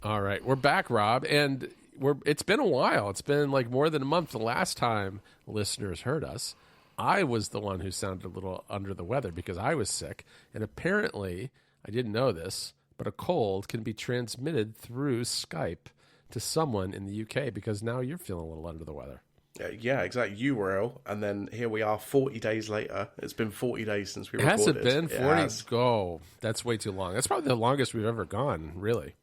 All right, we're back, Rob, and it's been a while. It's been like more than a month. The last time listeners heard us, I was the one who sounded a little under the weather because I was sick, and apparently, I didn't know this, but a cold can be transmitted through Skype to someone in the UK because now you're feeling a little under the weather. Yeah, exactly. You were ill, and then here we are 40 days later. It's been 40 days since we recorded. Has it been 40? It has. Go. That's way too long. That's probably the longest we've ever gone, really.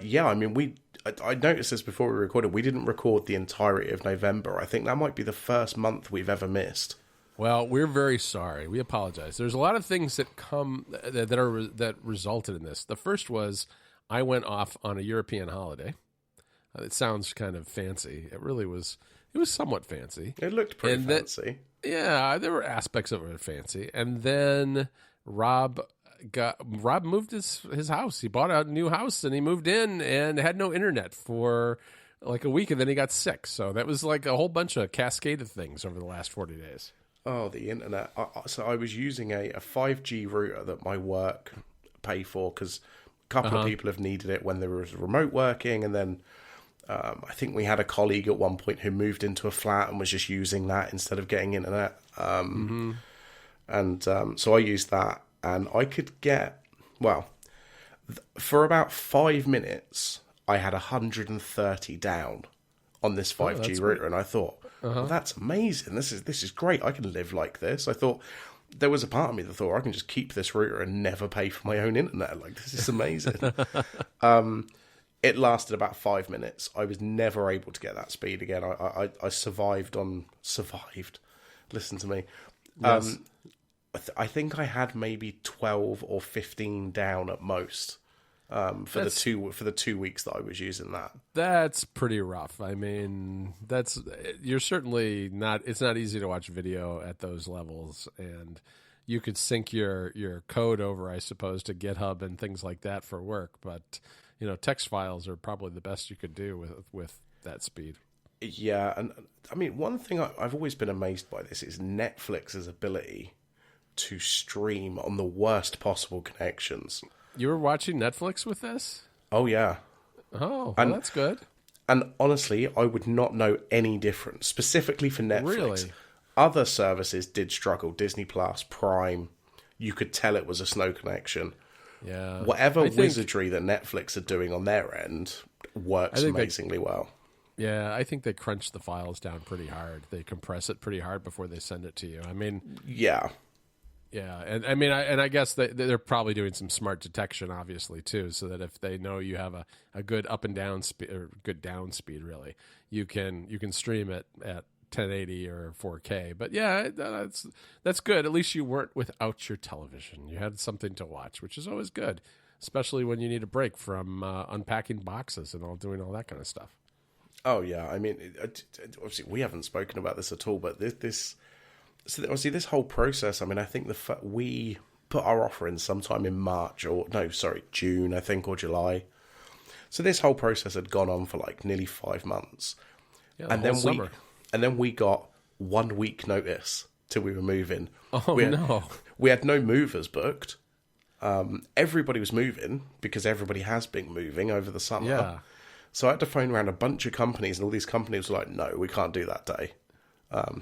Yeah, I mean, I noticed this before we recorded. We didn't record the entirety of November. I think that might be the first month we've ever missed. Well, we're very sorry. We apologize. There's a lot of things that that resulted in this. The first was I went off on a European holiday. It sounds kind of fancy. It really was. It was somewhat fancy. It looked pretty fancy. Yeah, there were aspects of it fancy. And then Rob moved his house. He bought a new house and he moved in and had no internet for like a week, and then he got sick. So that was like a whole bunch of cascade of things over the last 40 days. Oh, the internet. So I was using a 5G router that my work pay for because a couple of people have needed it when there was remote working, and then I think we had a colleague at one point who moved into a flat and was just using that instead of getting internet. And so I used that, and I could get, well, for about 5 minutes, I had 130 down on this 5G router, and I thought, well, that's amazing. This is great. I can live like this. I thought there was a part of me that thought I can just keep this router and never pay for my own internet. Like, this is amazing. It lasted about 5 minutes. I was never able to get that speed again. I survived. Listen to me. Yes. I think I had maybe 12 or 15 down at most for the 2 weeks that I was using that. That's pretty rough. I mean, you're certainly not. It's not easy to watch video at those levels, and you could sync your code over, I suppose, to GitHub and things like that for work, but text files are probably the best you could do with that speed. Yeah, and I mean, one thing I've always been amazed by this is Netflix's ability to stream on the worst possible connections. You were watching Netflix with this? Oh, yeah. Oh, well, that's good. And honestly, I would not know any difference, specifically for Netflix. Really? Other services did struggle. Disney Plus, Prime, you could tell it was a slow connection. Yeah. Whatever wizardry that Netflix are doing on their end works amazingly well. Yeah, I think they crunch the files down pretty hard. They compress it pretty hard before they send it to you. I mean, yeah, and I mean, I guess they're probably doing some smart detection, obviously, too, so that if they know you have a good up and down speed or good down speed, really, you can stream it at 1080 or 4K. But yeah, that's good. At least you weren't without your television. You had something to watch, which is always good, especially when you need a break from unpacking boxes and doing all that kind of stuff. Oh yeah, I mean, obviously we haven't spoken about this at all, but this whole process. I mean, I think we put our offer in sometime in June, I think, or July. So this whole process had gone on for like nearly 5 months, and then we got 1 week notice till we were moving. Oh, no. We had no movers booked. Everybody was moving because everybody has been moving over the summer. Yeah. So I had to phone around a bunch of companies, and all these companies were like, no, we can't do that day.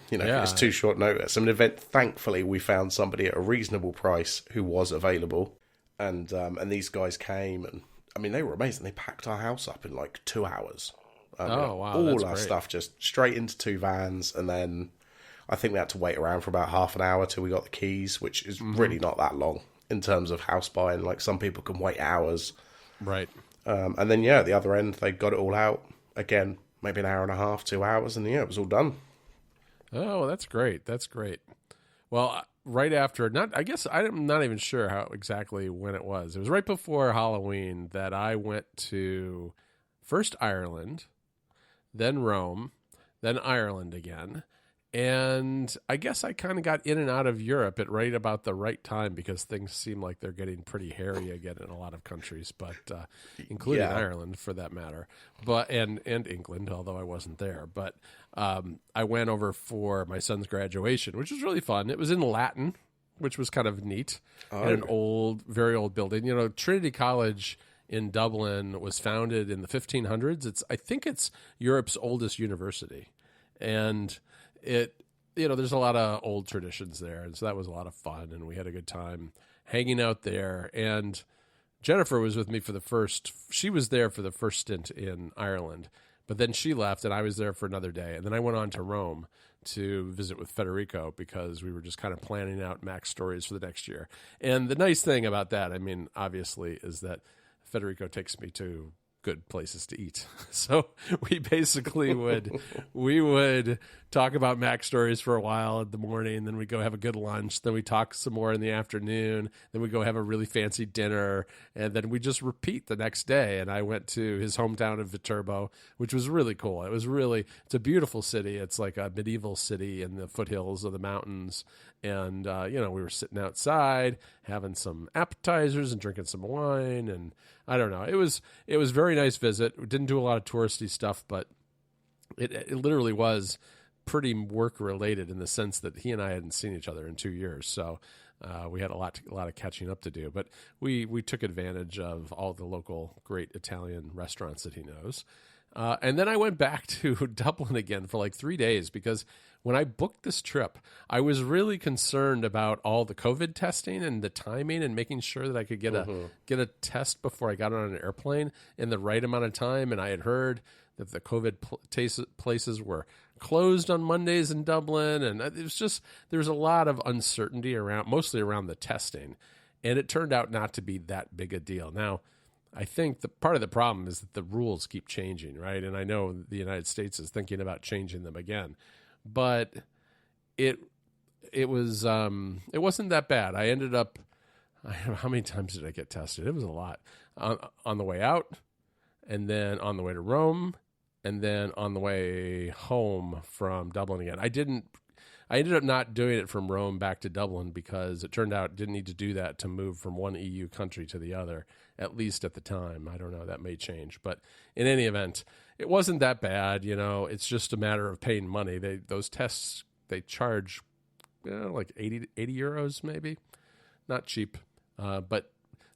It's too short notice. I mean, thankfully, we found somebody at a reasonable price who was available. And these guys came, and I mean, they were amazing. They packed our house up in like 2 hours. Wow. All our stuff just straight into 2 vans. And then I think we had to wait around for about half an hour till we got the keys, which is really not that long in terms of house buying. Like, some people can wait hours. Right. And then, at the other end, they got it all out. Again, maybe an hour and a half, 2 hours, and it was all done. Oh, that's great. That's great. Well, right after, I guess I'm not even sure how exactly when it was. It was right before Halloween that I went to first Ireland, then Rome, then Ireland again. And I guess I kind of got in and out of Europe at right about the right time because things seem like they're getting pretty hairy again in a lot of countries, but including Ireland for that matter, and England, although I wasn't there. But I went over for my son's graduation, which was really fun. It was in Latin, which was kind of neat, in an very old building. Trinity College in Dublin was founded in the 1500s. I think it's Europe's oldest university, and there's a lot of old traditions there, and so that was a lot of fun, and we had a good time hanging out there. And Jennifer was with me she was there for the first stint in Ireland, but then she left, and I was there for another day, and then I went on to Rome to visit with Federico because we were just kind of planning out Mac stories for the next year. And the nice thing about that, I mean, obviously, is that Federico takes me to good places to eat. So we basically would talk about Mac stories for a while in the morning, then we go have a good lunch, then we talk some more in the afternoon, then we go have a really fancy dinner, and then we just repeat the next day. And I went to his hometown of Viterbo, which was really cool. It's a beautiful city. It's like a medieval city in the foothills of the mountains. And, we were sitting outside having some appetizers and drinking some wine. And I don't know, it was a very nice visit. We didn't do a lot of touristy stuff, but it literally was pretty work related in the sense that he and I hadn't seen each other in 2 years. So we had a lot of catching up to do, but we took advantage of all the local great Italian restaurants that he knows. And then I went back to Dublin again for like 3 days because when I booked this trip, I was really concerned about all the COVID testing and the timing and making sure that I could get a test before I got on an airplane in the right amount of time. And I had heard that the COVID places were closed on Mondays in Dublin. And it was just, there was a lot of uncertainty mostly around the testing. And it turned out not to be that big a deal. Now, I think part of the problem is that the rules keep changing, right? And I know the United States is thinking about changing them again, but it wasn't that bad. I ended up, I don't know how many times did I get tested? It was a lot on the way out, and then on the way to Rome, and then on the way home from Dublin again. I ended up not doing it from Rome back to Dublin because it turned out I didn't need to do that to move from one EU country to the other, at least at the time. I don't know, that may change. But in any event, it wasn't that bad. It's just a matter of paying money. Those tests, they charge like 80 euros maybe. Not cheap. But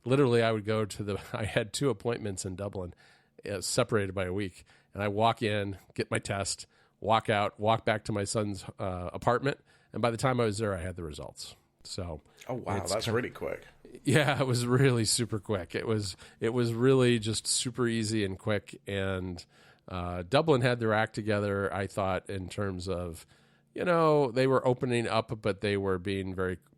literally I would go I had 2 appointments in Dublin separated by a week. And I walk in, get my test, walk out, walk back to my son's apartment, and by the time I was there, I had the results. So, oh wow, that's really quick. Yeah, it was really super quick. It was really just super easy and quick. And Dublin had their act together, I thought, in terms of, they were opening up, but they were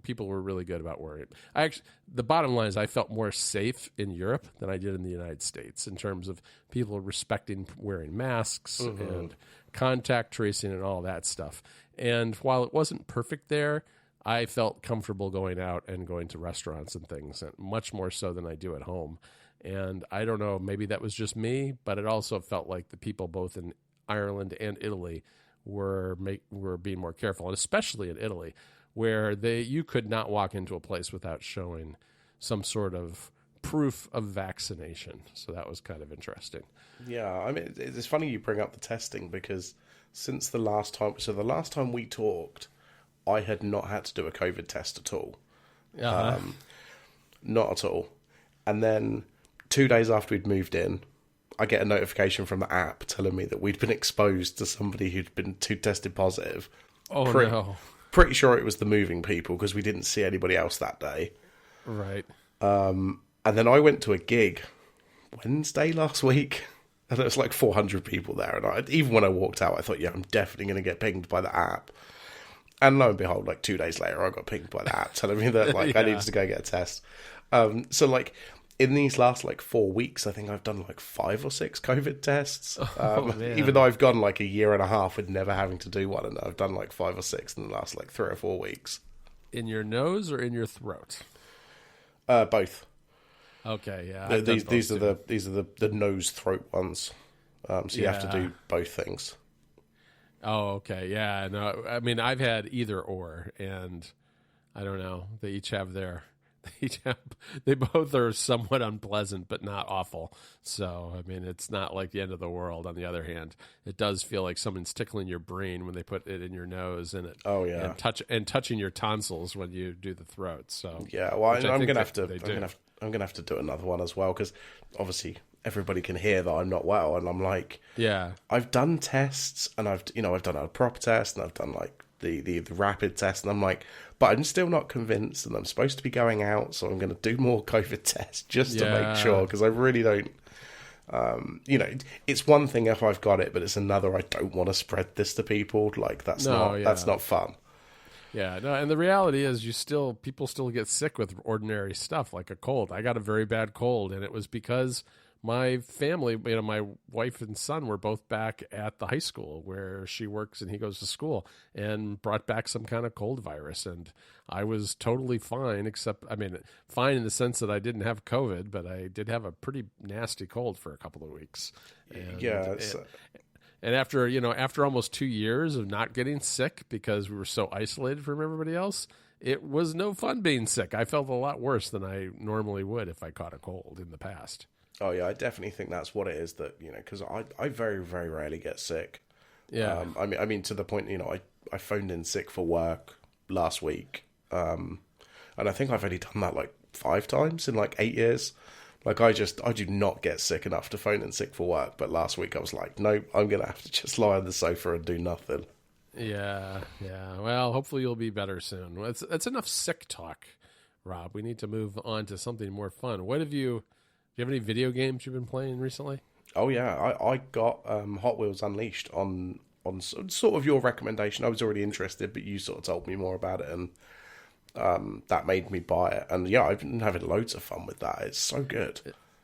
people were really good about wearing it. The bottom line is I felt more safe in Europe than I did in the United States in terms of people respecting wearing masks and contact tracing and all that stuff. And while it wasn't perfect there, I felt comfortable going out and going to restaurants and things, much more so than I do at home. And I don't know, maybe that was just me, but it also felt like the people both in Ireland and Italy were being more careful, and especially in Italy, where you could not walk into a place without showing some sort of proof of vaccination. So that was kind of interesting. Yeah, I mean, it's funny you bring up the testing because since the last time we talked, I had not had to do a COVID test at all. Not at all. And then 2 days after we'd moved in, I get a notification from the app telling me that we'd been exposed to somebody who'd been tested positive. Oh, no. Pretty sure it was the moving people because we didn't see anybody else that day. Right. And then I went to a gig Wednesday last week, and there was like 400 people there. And even when I walked out, I thought, yeah, I'm definitely going to get pinged by the app. And lo and behold, like 2 days later, I got pinged by the app telling me that like I needed to go get a test. So like in these last like 4 weeks, I think I've done like 5 or 6 COVID tests. Even though I've gone like a year and a half with never having to do one, and I've done like 5 or 6 in the last like 3 or 4 weeks. In your nose or in your throat? Both. Okay, yeah. These are the nose throat ones. So you have to do both things. Oh, okay. Yeah, no, I mean, I've had either or, and I don't know. They both are somewhat unpleasant, but not awful. So, I mean, it's not like the end of the world. On the other hand, it does feel like someone's tickling your brain when they put it in your nose, and and touching your tonsils when you do the throat. So, yeah, well, I'm gonna have to I'm gonna have to do another one as well because obviously everybody can hear that I'm not well, and I'm like, Yeah. I've done tests, and I've done a proper test, and I've done like the rapid test, and I'm like, but I'm still not convinced, and I'm supposed to be going out, so I'm going to do more COVID tests just to make sure, because I really don't. It's one thing if I've got it, but it's another. I don't want to spread this to people. Like that's not fun. Yeah, no, and the reality is people still get sick with ordinary stuff like a cold. I got a very bad cold, and it was because my family, my wife and son were both back at the high school where she works and he goes to school, and brought back some kind of cold virus. And I was totally fine, fine in the sense that I didn't have COVID, but I did have a pretty nasty cold for a couple of weeks. And after almost 2 years of not getting sick because we were so isolated from everybody else, it was no fun being sick. I felt a lot worse than I normally would if I caught a cold in the past. Oh yeah, I definitely think that's what it is. That because I very very rarely get sick. Yeah. I mean to the point I phoned in sick for work last week, and I think I've only done that like 5 times in like 8 years. Like I do not get sick enough to phone in sick for work. But last week I was like, no, I'm gonna have to just lie on the sofa and do nothing. Yeah. Well, hopefully you'll be better soon. That's enough sick talk, Rob. We need to move on to something more fun. Do you have any video games you've been playing recently? Oh yeah, I got Hot Wheels Unleashed on sort of your recommendation. I was already interested, but you sort of told me more about it, and that made me buy it. And yeah, I've been having loads of fun with that. It's so good.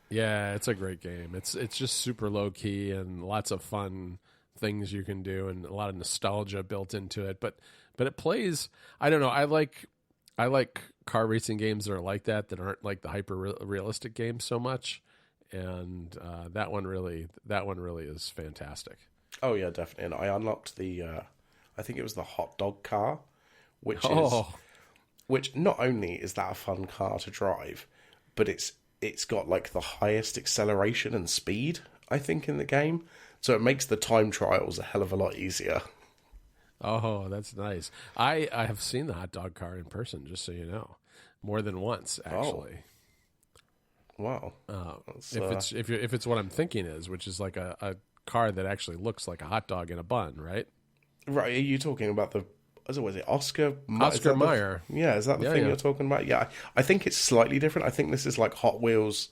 Yeah, it's a great game. It's just super low key and lots of fun things you can do, and a lot of nostalgia built into it. But it plays. I don't know. I like car racing games that are like that aren't like the hyper realistic games so much. And that one really is fantastic. Oh yeah, definitely. And I unlocked the I think it was the hot dog car, which not only is that a fun car to drive, but it's got like the highest acceleration and speed, I think, in the game. So it makes the time trials a hell of a lot easier. Oh, that's nice. I have seen the hot dog car in person, just so you know, more than once actually. Oh. Wow. If it's what I'm thinking is, which is like a car that actually looks like a hot dog in a bun, right? Right. Are you talking about was it Oscar Mayer? Is that the thing you're talking about? Yeah. I think it's slightly different. I think this is like Hot Wheels'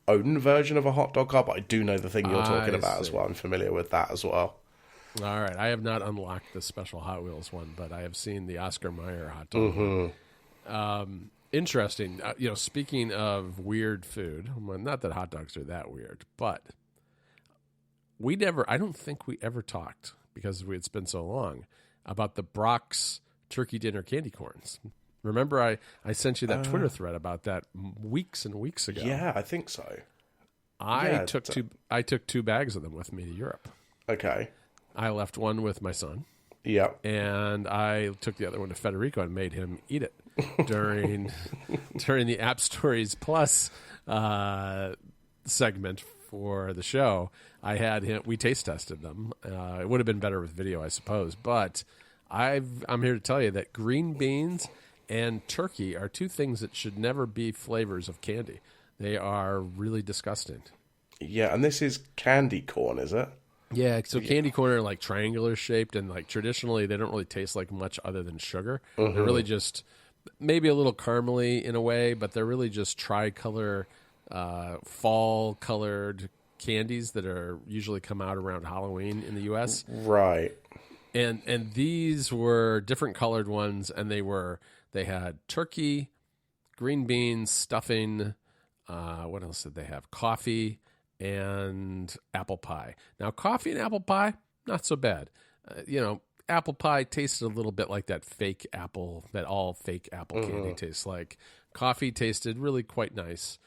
own version of a hot dog car, but I do know the thing you're talking about as well. I'm familiar with that as well. All right. I have not unlocked the special Hot Wheels one, but I have seen the Oscar Mayer hot dog one. Interesting. Speaking of weird food, well, not that hot dogs are that weird, but I don't think we ever talked, because it's been so long, about the Brock's turkey dinner candy corns. Remember I sent you that Twitter thread about that weeks and weeks ago. Yeah, I think so. I took 2 bags of them with me to Europe. Okay. I left one with my son. Yeah. And I took the other one to Federico and made him eat it during the App Stories Plus segment for the show. We taste tested them. It would have been better with video, I suppose. But I'm here to tell you that green beans and turkey are 2 things that should never be flavors of candy. They are really disgusting. Yeah, and this is candy corn, is it? Yeah, so candy corn are like triangular shaped, and like traditionally they don't really taste like much other than sugar. They're really just maybe a little caramely in a way, but they're really just tricolor, fall colored candies that are usually come out around Halloween in the U.S. Right. And these were different colored ones, and they had turkey, green beans, stuffing. What else did they have? Coffee and apple pie. Now, coffee and apple pie, not so bad. Apple pie tasted a little bit like that fake apple, that all fake apple candy tastes like. Coffee tasted really quite nice.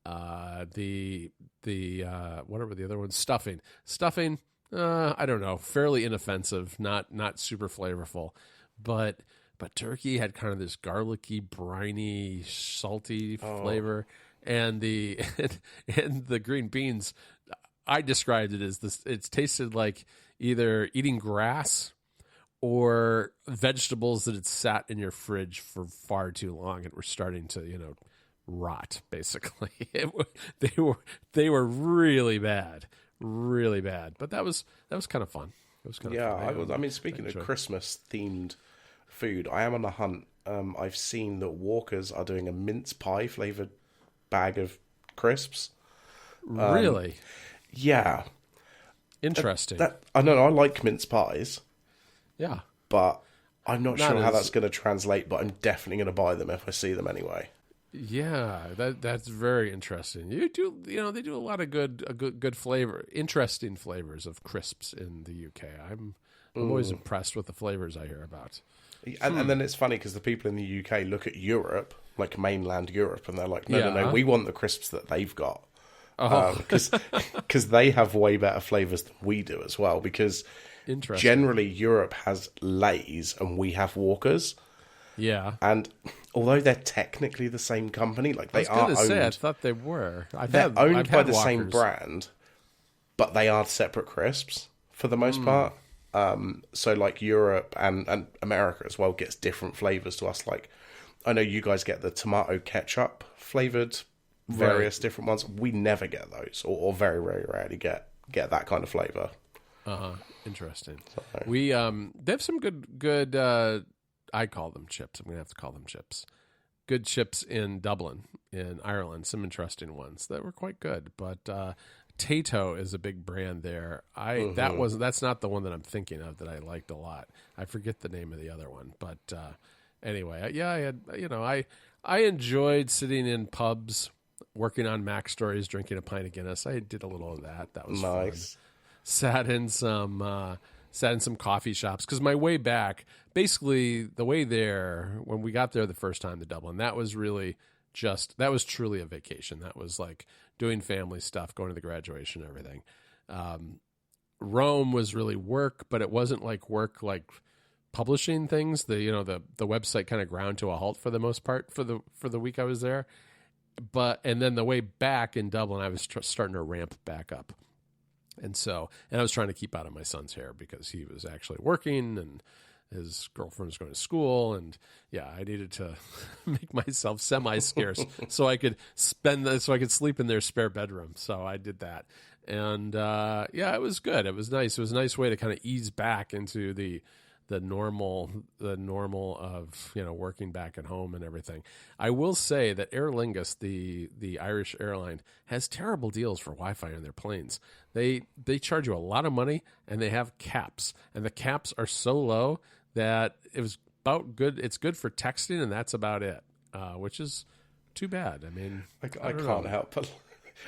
What were the other ones? Stuffing, I don't know, fairly inoffensive, not super flavorful, but turkey had kind of this garlicky, briny, salty flavor, and the green beans, I described it as this. It's tasted like either eating grass or vegetables that had sat in your fridge for far too long and were starting to rot. Basically, they were really bad, really bad. But that was kind of fun. It was kind of fun. I mean, speaking of Christmas themed food, I am on the hunt. I've seen that Walker's are doing a mince pie flavored bag of crisps. Really? Yeah. Interesting. I know I like mince pies. Yeah. But I'm not sure how that's going to translate, but I'm definitely going to buy them if I see them anyway. Yeah, that's very interesting. They do a lot of good flavor, interesting flavors of crisps in the UK. I'm always impressed with the flavors I hear about. And then it's funny because the people in the UK look at Europe, like mainland Europe, and they're like, no, we want the crisps that they've got. Because they have way better flavors than we do as well. Because generally Europe has Lay's and we have Walkers. Yeah. And although they're technically the same company, like they are owned. I thought they were. They're owned by the same brand, but they are separate crisps for the most part. So like Europe and America as well gets different flavors to us. Like I know you guys get the tomato ketchup flavored various different ones. We never get those, or very, very rarely get that kind of flavor. Interesting. So, we they have some good I call them chips. I'm gonna have to call them chips. Good chips in Dublin, in Ireland. Some interesting ones that were quite good. But Tayto is a big brand there. That's not the one that I'm thinking of that I liked a lot. I forget the name of the other one. But anyway, I enjoyed sitting in pubs, working on Mac stories, drinking a pint of Guinness. I did a little of that. That was nice. Fun. Sat in some coffee shops because my way back, basically the way there when we got there the first time to Dublin, that was truly a vacation. That was like doing family stuff, going to the graduation, and everything. Rome was really work, but it wasn't like work like publishing things. The website kind of ground to a halt for the most part for the week I was there. And then the way back in Dublin, I was starting to ramp back up. And I was trying to keep out of my son's hair because he was actually working and his girlfriend was going to school. And yeah, I needed to make myself semi-scarce so I could sleep in their spare bedroom. So I did that. And it was good. It was nice. It was a nice way to kind of ease back into the normal of working back at home and everything. I will say that Aer Lingus, the Irish airline, has terrible deals for Wi-Fi on their planes. They charge you a lot of money and they have caps, and the caps are so low that it was about good. It's good for texting, and that's about it, which is too bad. I mean, I can't help but.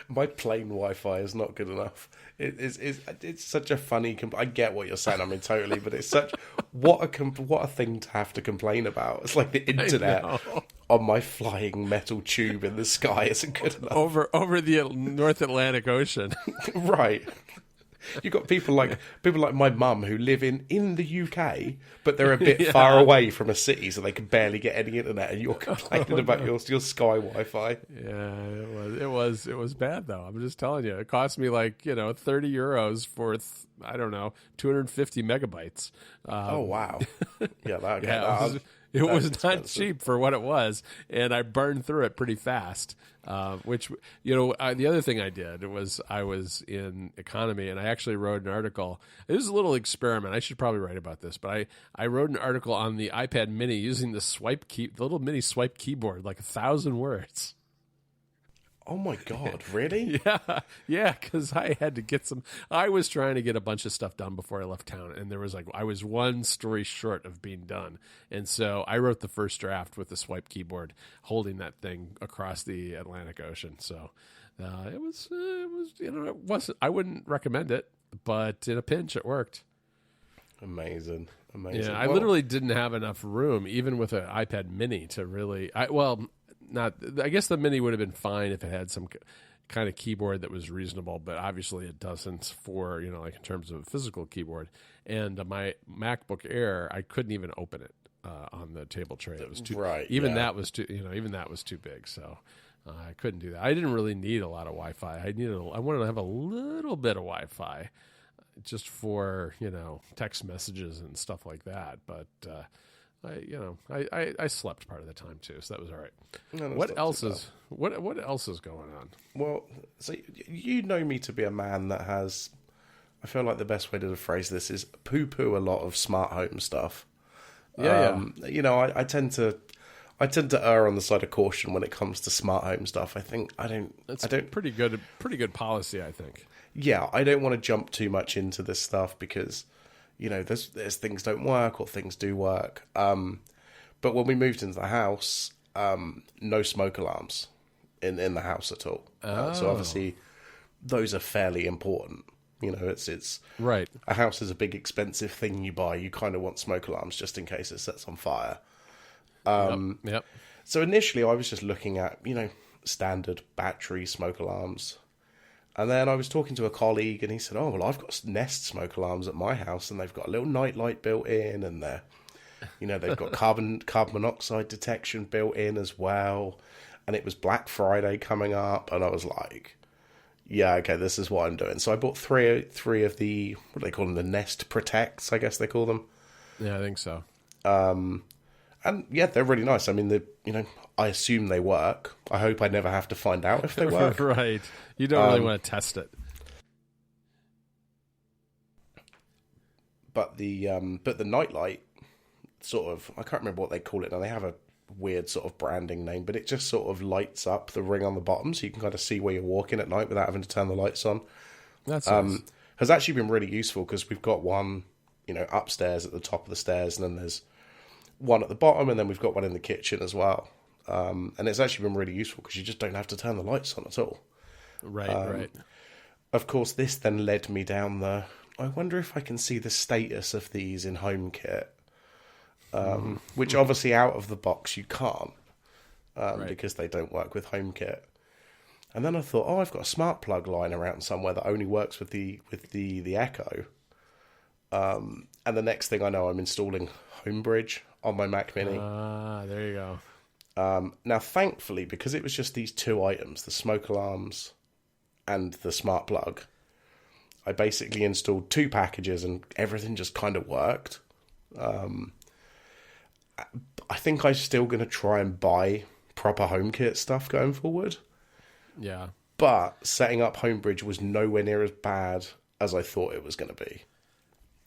My plane Wi-Fi is not good enough. It's such a funny. I get what you're saying. I mean, totally, but it's such what a thing to have to complain about. It's like the internet on my flying metal tube in the sky isn't good enough over the North Atlantic Ocean, right? You've got people like my mum who live in the UK, but they're a bit far away from a city, so they can barely get any internet. And you're complaining about your Sky Wi-Fi. Yeah, it was bad though. I'm just telling you, it cost me like 30 euros for 250 megabytes. Oh wow! It was not cheap for what it was, and I burned through it pretty fast. The other thing I did was I was in economy, and I actually wrote an article. It was a little experiment. I should probably write about this, but I wrote an article on the iPad Mini using the little mini swipe keyboard, like 1,000 words. Oh my God, really? Yeah, because I had to get I was trying to get a bunch of stuff done before I left town, and I was one story short of being done. And so I wrote the first draft with the swipe keyboard holding that thing across the Atlantic Ocean. So it wasn't, I wouldn't recommend it, but in a pinch it worked. Amazing. Yeah, I literally didn't have enough room, even with an iPad Mini, to really, I guess the Mini would have been fine if it had some kind of keyboard that was reasonable, but obviously it doesn't for, like in terms of a physical keyboard. And my MacBook Air, I couldn't even open it on the table tray. It was too, that was too, even that was too big. So I couldn't do that. I didn't really need a lot of Wi-Fi. I wanted to have a little bit of Wi-Fi just for, text messages and stuff like that. But I slept part of the time too, so that was all right. No, that's What not else too is what else is going on? Well, so you know me to be a man that has. I feel like the best way to phrase this is poo-poo a lot of smart home stuff. Yeah. You know, I tend to err on the side of caution when it comes to smart home stuff. It's pretty good policy, I think. Yeah, I don't want to jump too much into this stuff because, you know, there's things don't work or things do work. But when we moved into the house, no smoke alarms in the house at all. So obviously, those are fairly important. You know, it's right. A house is a big expensive thing you buy. You kind of want smoke alarms just in case it sets on fire. Yep. So initially, I was just looking at, you know, standard battery smoke alarms. And then I was talking to a colleague, and he said, "Oh, well, I've got Nest smoke alarms at my house, and they've got a little night light built in, and they've got carbon monoxide detection built in as well." And it was Black Friday coming up, and I was like, "Yeah, okay, this is what I'm doing." So I bought three of the, what do they call them? The Nest Protects, I guess they call them. Yeah, I think so. And yeah, they're really nice. I mean, I assume they work. I hope I never have to find out if they work. Right. You don't really want to test it. But the nightlight sort of, I can't remember what they call it now. They have a weird sort of branding name, but it just sort of lights up the ring on the bottom so you can kind of see where you're walking at night without having to turn the lights on. That's nice. Has actually been really useful because we've got one, you know, upstairs at the top of the stairs, and then there's one at the bottom, and then we've got one in the kitchen as well. And it's actually been really useful because you just don't have to turn the lights on at all. Right. Of course, this then led me down I wonder if I can see the status of these in HomeKit, which obviously out of the box you can't, because they don't work with HomeKit. And then I thought, I've got a smart plug lying around somewhere that only works with the Echo. And the next thing I know, I'm installing Homebridge on my Mac Mini. There you go. Now, thankfully, because it was just these two items, the smoke alarms and the smart plug, I basically installed 2 packages and everything just kind of worked. I think I'm still going to try and buy proper HomeKit stuff going forward. Yeah. But setting up Homebridge was nowhere near as bad as I thought it was going to be.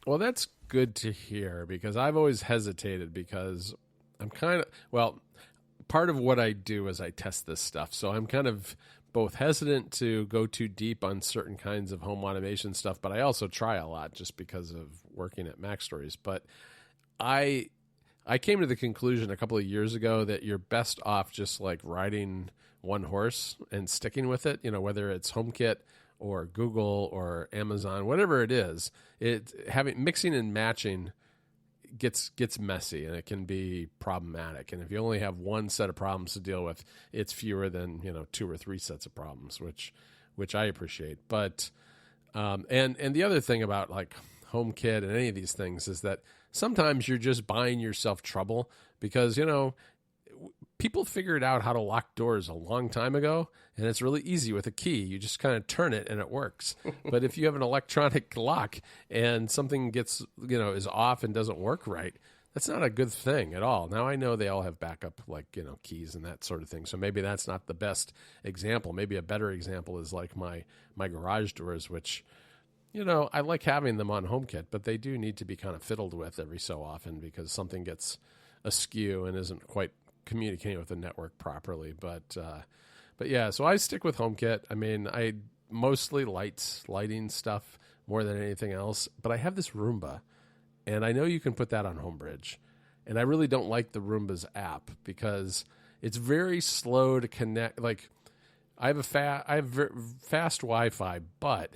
Well, that's good to hear because I've always hesitated because I'm part of what I do is I test this stuff. So I'm kind of both hesitant to go too deep on certain kinds of home automation stuff, but I also try a lot just because of working at MacStories. But I came to the conclusion a couple of years ago that you're best off just like riding one horse and sticking with it, you know, whether it's HomeKit or Google or Amazon, whatever it is, mixing and matching gets messy and it can be problematic. And if you only have one set of problems to deal with, it's fewer than, 2 or 3 sets of problems, which I appreciate. But and the other thing about like HomeKit and any of these things is that sometimes you're just buying yourself trouble because, people figured out how to lock doors a long time ago, and it's really easy with a key. You just kind of turn it and it works. But if you have an electronic lock and something gets, is off and doesn't work right, that's not a good thing at all. Now I know they all have backup, like, keys and that sort of thing. So maybe that's not the best example. Maybe a better example is like my garage doors, which, I like having them on HomeKit, but they do need to be kind of fiddled with every so often because something gets askew and isn't quite communicating with the network properly. But yeah, so I stick with HomeKit. I mean, I mostly lighting stuff more than anything else, but I have this Roomba, and I know you can put that on Homebridge, and I really don't like the Roomba's app because it's very slow to connect. Like, I have fast Wi-Fi, but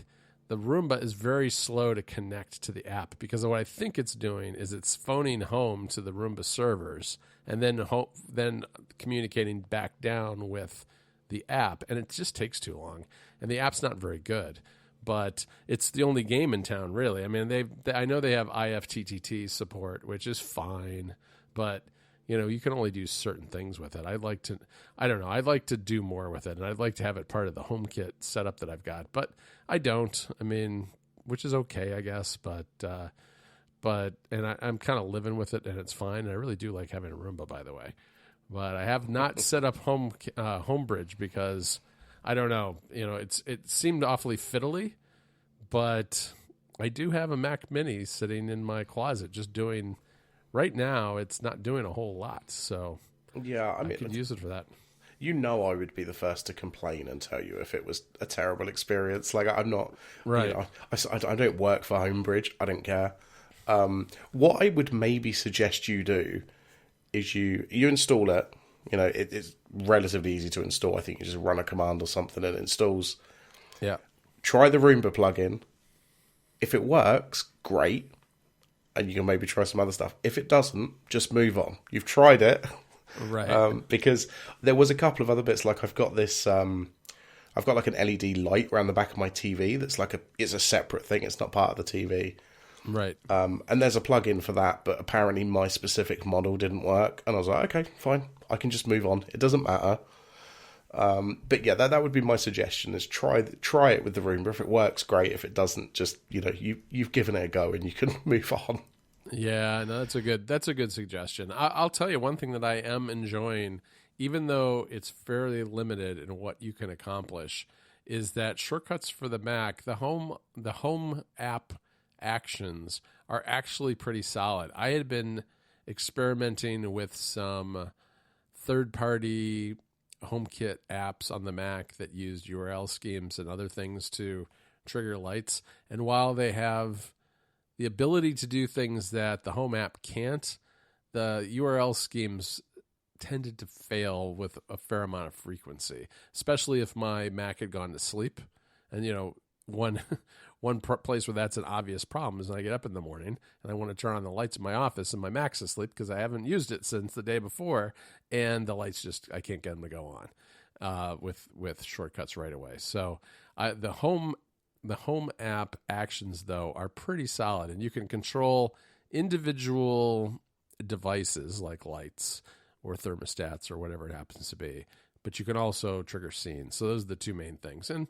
the Roomba is very slow to connect to the app because what I think it's doing is it's phoning home to the Roomba servers and then communicating back down with the app, and it just takes too long. And the app's not very good, but it's the only game in town, really. I mean, I know they have IFTTT support, which is fine, but you can only do certain things with it. I'd like to do more with it, and I'd like to have it part of the HomeKit setup that I've got, but I don't. I mean, which is okay, I guess, but I'm kind of living with it, and it's fine. And I really do like having a Roomba, by the way. But I have not set up Homebridge because I don't know. It seemed awfully fiddly, but I do have a Mac Mini sitting in my closet, just doing. Right now, it's not doing a whole lot, so yeah, I could use it for that. I would be the first to complain and tell you if it was a terrible experience. Like, I'm not right. I don't work for Homebridge. I don't care. What I would maybe suggest you do is you install it. It's relatively easy to install. I think you just run a command or something and it installs. Yeah. Try the Roomba plugin. If it works, great. And you can maybe try some other stuff. If it doesn't, just move on. You've tried it. Right. Because there was a couple of other bits. Like I've got this... I've got like an LED light around the back of my TV that's it's a separate thing. It's not part of the TV. Right. And there's a plug-in for that, but apparently my specific model didn't work. And I was like, okay, fine. I can just move on. It doesn't matter. But yeah, that would be my suggestion is try it with the Roomba. If it works, great. If it doesn't, just, you've given it a go and you can move on. Yeah, no, that's a good suggestion. I'll tell you one thing that I am enjoying, even though it's fairly limited in what you can accomplish, is that shortcuts for the Mac, the home app actions are actually pretty solid. I had been experimenting with some third-party HomeKit apps on the Mac that used URL schemes and other things to trigger lights. And while they have the ability to do things that the Home app can't, the URL schemes tended to fail with a fair amount of frequency, especially if my Mac had gone to sleep. And, one place where that's an obvious problem is when I get up in the morning and I want to turn on the lights in my office and my Mac's asleep because I haven't used it since the day before, and the lights I can't get them to go on with shortcuts right away. So the home app actions, though, are pretty solid, and you can control individual devices like lights or thermostats or whatever it happens to be, but you can also trigger scenes. So those are the two main things. And,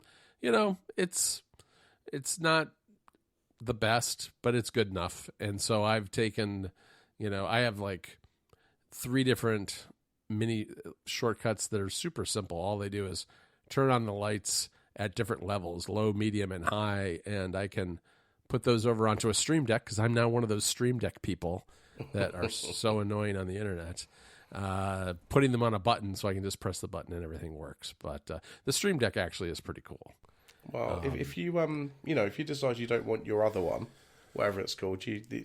it's not the best, but it's good enough. And so I've taken, I have like 3 different mini shortcuts that are super simple. All they do is turn on the lights at different levels, low, medium, and high. And I can put those over onto a Stream Deck because I'm now one of those Stream Deck people that are so annoying on the internet. Putting them on a button so I can just press the button and everything works. But the Stream Deck actually is pretty cool. Well, if you if you decide you don't want your other one, whatever it's called, the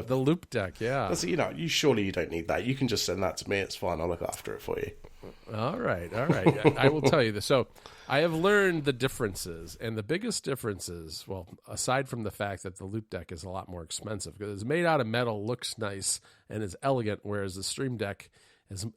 Loop Deck, yeah. You surely you don't need that. You can just send that to me. It's fine. I'll look after it for you. All right. I will tell you this. So I have learned the differences, and the biggest differences, well, aside from the fact that the Loop Deck is a lot more expensive because it's made out of metal, looks nice, and is elegant, whereas the Stream Deck,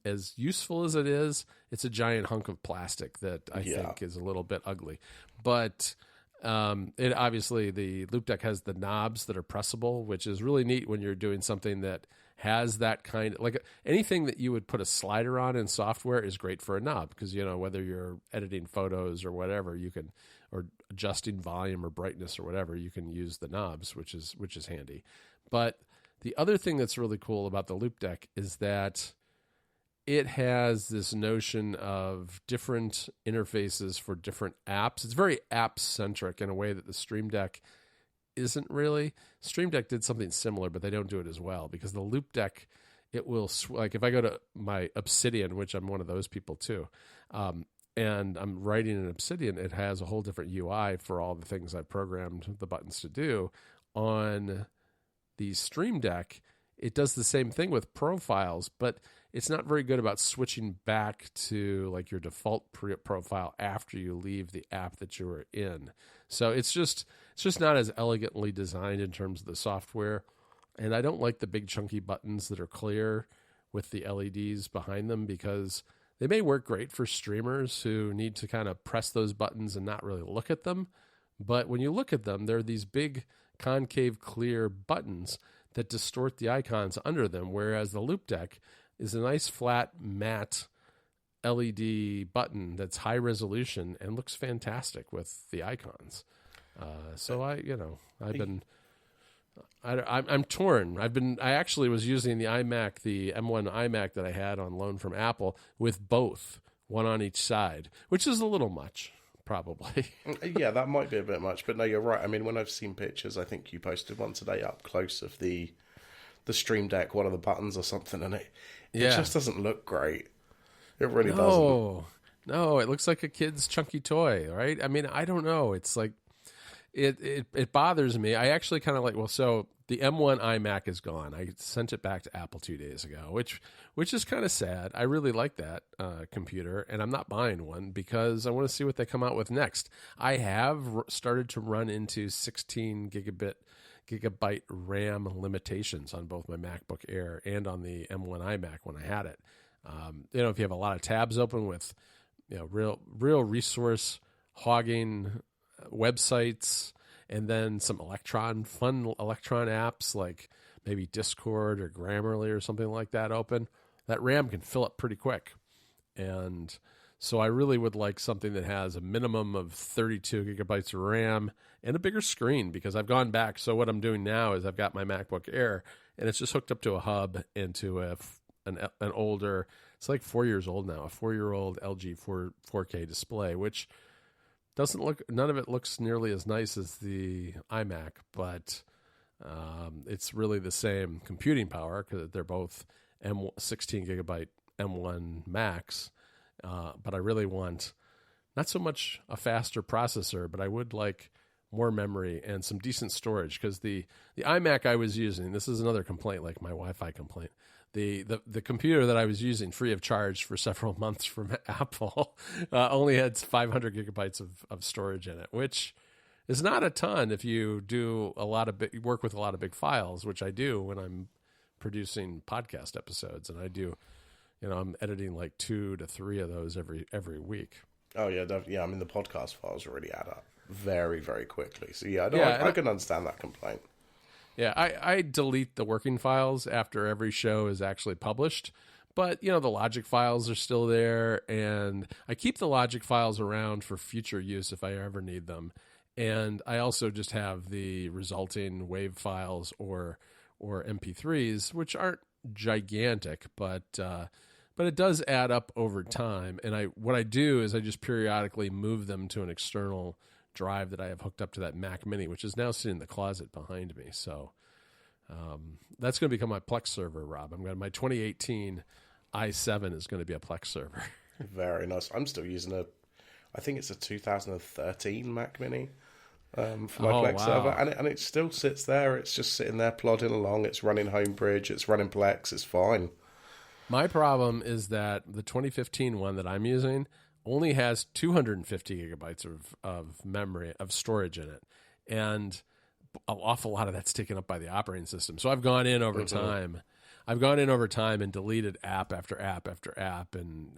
as useful as it is, it's a giant hunk of plastic that I think is a little bit ugly. But it obviously, the Loop Deck has the knobs that are pressable, which is really neat when you're doing something that has that kind of, like anything that you would put a slider on in software is great for a knob because, whether you're editing photos or whatever, you can, or adjusting volume or brightness or whatever, you can use the knobs, which is handy. But the other thing that's really cool about the Loop Deck is that it has this notion of different interfaces for different apps. It's very app-centric in a way that the Stream Deck isn't really. Stream Deck did something similar, but they don't do it as well because the Loop Deck, it will, like if I go to my Obsidian, which I'm one of those people too, and I'm writing in Obsidian, it has a whole different UI for all the things I've programmed the buttons to do. On the Stream Deck, it does the same thing with profiles, but it's not very good about switching back to like your default profile after you leave the app that you were in. So it's just not as elegantly designed in terms of the software. And I don't like the big chunky buttons that are clear with the LEDs behind them because they may work great for streamers who need to kind of press those buttons and not really look at them. But when you look at them, they're these big concave clear buttons that distort the icons under them, whereas the Loop Deck is a nice flat matte LED button that's high resolution and looks fantastic with the icons. So I've I'm torn. I actually was using the iMac, the M1 iMac that I had on loan from Apple, with both, one on each side, which is a little much, probably. Yeah, that might be a bit much, but no, you're right. I mean, when I've seen pictures, I think you posted one today up close of the Stream Deck, one of the buttons or something, and it just doesn't look great. It really doesn't. No, it looks like a kid's chunky toy, right? I mean, I don't know. It's like it bothers me. I actually kind of like, well, so the M1 iMac is gone. I sent it back to Apple 2 days ago, which is kind of sad. I really like that computer, and I'm not buying one because I want to see what they come out with next. I have started to run into 16 gigabyte RAM limitations on both my MacBook Air and on the M1 iMac when I had it. If you have a lot of tabs open with, real resource hogging websites, and then some fun Electron apps like maybe Discord or Grammarly or something like that open, that RAM can fill up pretty quick. And so I really would like something that has a minimum of 32 gigabytes of RAM and a bigger screen, because I've gone back. So what I'm doing now is I've got my MacBook Air, and it's just hooked up to a hub and to an older, it's like 4 years old now, a 4-year-old LG 4K display, which doesn't look, none of it looks nearly as nice as the iMac, but it's really the same computing power because they're both 16 gigabyte M1 Macs. But I really want not so much a faster processor, but I would like more memory and some decent storage, because the iMac I was using, this is another complaint, like my Wi-Fi complaint. The computer that I was using free of charge for several months from Apple only had 500 gigabytes of storage in it, which is not a ton if you do work with a lot of big files, which I do when I'm producing podcast episodes, and I do, I'm editing like 2 to 3 of those every week. Oh yeah, yeah. I mean, the podcast files already add up very, very quickly. So yeah, I can understand that complaint. Yeah, I delete the working files after every show is actually published, but the Logic files are still there, and I keep the Logic files around for future use if I ever need them. And I also just have the resulting WAV files or MP3s, which aren't gigantic, but it does add up over time. And what I do is I just periodically move them to an external drive that I have hooked up to that Mac Mini, which is now sitting in the closet behind me. So that's going to become my Plex server, Rob. My 2018 i7 is going to be a Plex server. Very nice. I'm still using I think it's a 2013 Mac Mini for my Plex server, and it still sits there. It's just sitting there plodding along. It's running Homebridge. It's running Plex. It's fine. My problem is that the 2015 one that I'm using only has 250 gigabytes of memory, of storage in it. And an awful lot of that's taken up by the operating system. So I've gone in over time. I've gone in over time and deleted app after app after app, and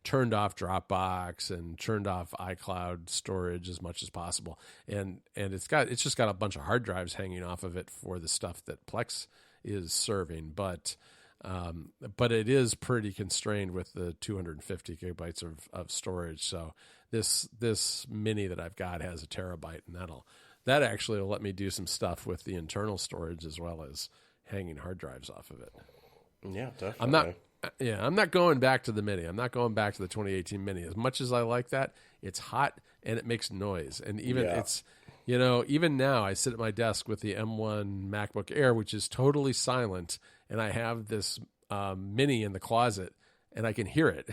turned off Dropbox and turned off iCloud storage as much as possible. And it's just got a bunch of hard drives hanging off of it for the stuff that Plex is serving, but it is pretty constrained with the 250 gigabytes of storage. So this Mini that I've got has a terabyte, and that actually will let me do some stuff with the internal storage as well as hanging hard drives off of it. Yeah, definitely. I'm not going back to the Mini. I'm not going back to the 2018 Mini. As much as I like that, it's hot and it makes noise. And even now I sit at my desk with the M1 MacBook Air, which is totally silent, and I have this Mini in the closet, and I can hear it,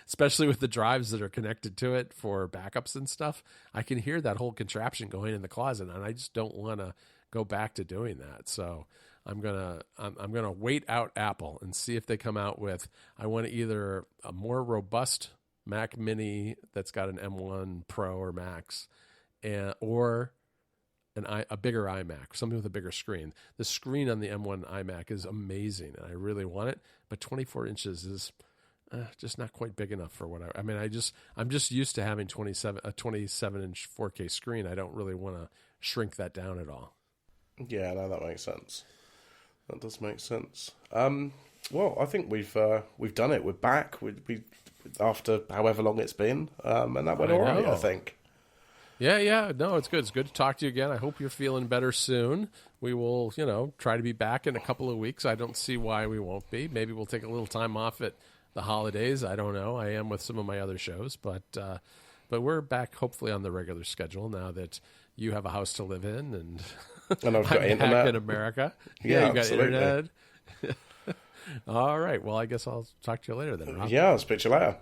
especially with the drives that are connected to it for backups and stuff. I can hear that whole contraption going in the closet, and I just don't want to go back to doing that. So I'm gonna wait out Apple and see if they come out with. I want either a more robust Mac Mini that's got an M1 Pro or Max, or a bigger iMac, something with a bigger screen. The screen on the M1 iMac is amazing, and I really want it, but 24 inches is just not quite big enough for what I'm just used to having a 27-inch 4K screen. I don't really want to shrink that down at all. Yeah, no, that makes sense. That does make sense. Well, I think we've done it. We're back. We after however long it's been, and that went all right, I think. Yeah. No, it's good. It's good to talk to you again. I hope you're feeling better soon. We will, try to be back in a couple of weeks. I don't see why we won't be. Maybe we'll take a little time off at the holidays. I don't know. I am with some of my other shows, but we're back hopefully on the regular schedule now that you have a house to live in and I've got I'm internet back in America. Yeah, you got absolutely. internet. All right. Well, I guess I'll talk to you later then, Rob. Yeah, I'll speak to you later.